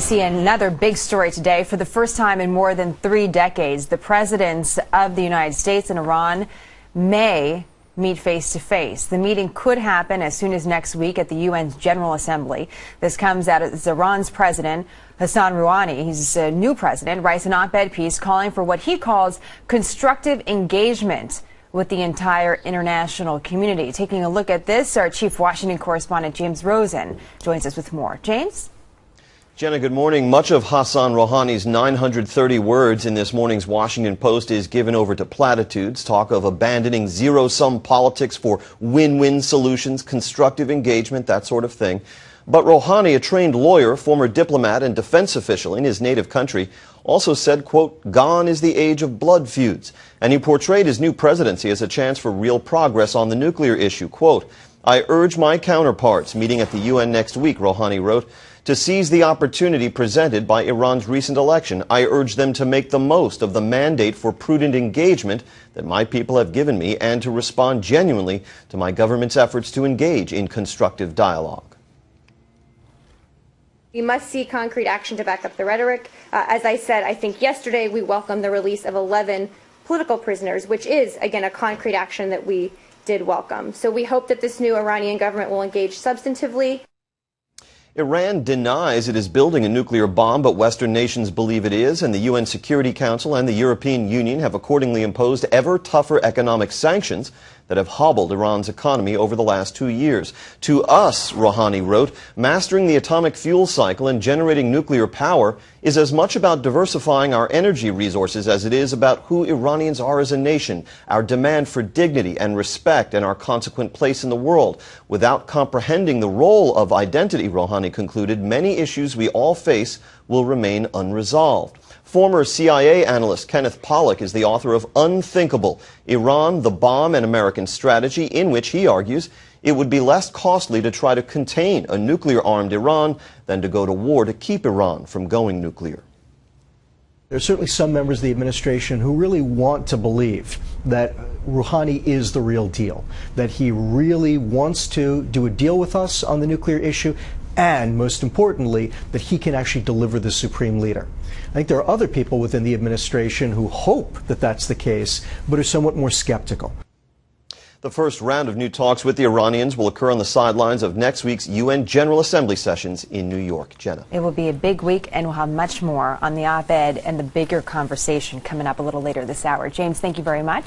see another big story today. For the first time in more than 3 decades, the presidents of the United States and Iran may meet face to face. The meeting could happen as soon as next week at the UN's General Assembly. This comes out as Iran's president, Hassan Rouhani, he's a new president, writes an op-ed piece calling for what he calls constructive engagement with the entire international community. Taking a look at this, our chief Washington correspondent James Rosen joins us with more. James? Jenna, good morning. Much of Hassan Rouhani's 930 words in this morning's Washington Post is given over to platitudes, talk of abandoning zero-sum politics for win-win solutions, constructive engagement, that sort of thing. But Rouhani, a trained lawyer, former diplomat and defense official in his native country, also said, quote, "Gone is the age of blood feuds." And he portrayed his new presidency as a chance for real progress on the nuclear issue. Quote, "I urge my counterparts meeting at the UN next week," Rouhani wrote, "to seize the opportunity presented by Iran's recent election. I urge them to make the most of the mandate for prudent engagement that my people have given me and to respond genuinely to my government's efforts to engage in constructive dialogue." We must see concrete action to back up the rhetoric. As I said, I think yesterday we welcomed the release of 11 political prisoners, which is, again, a concrete action that we did welcome. So we hope that this new Iranian government will engage substantively. Iran denies it is building a nuclear bomb, but Western nations believe it is, and the UN Security Council and the European Union have accordingly imposed ever tougher economic sanctions that have hobbled Iran's economy over the last 2 years. To us, Rouhani wrote, mastering the atomic fuel cycle and generating nuclear power is as much about diversifying our energy resources as it is about who Iranians are as a nation, our demand for dignity and respect, and our consequent place in the world. Without comprehending the role of identity, Rouhani concluded, many issues we all face will remain unresolved. Former CIA analyst Kenneth Pollock is the author of Unthinkable, Iran, the Bomb and American Strategy, in which he argues it would be less costly to try to contain a nuclear-armed Iran than to go to war to keep Iran from going nuclear. There are certainly some members of the administration who really want to believe that Rouhani is the real deal, that he really wants to do a deal with us on the nuclear issue, and most importantly, that he can actually deliver the supreme leader. I think there are other people within the administration who hope that that's the case, but are somewhat more skeptical. The first round of new talks with the Iranians will occur on the sidelines of next week's UN General Assembly sessions in New York. Jenna. It will be a big week, and we'll have much more on the op-ed and the bigger conversation coming up a little later this hour. James, thank you very much.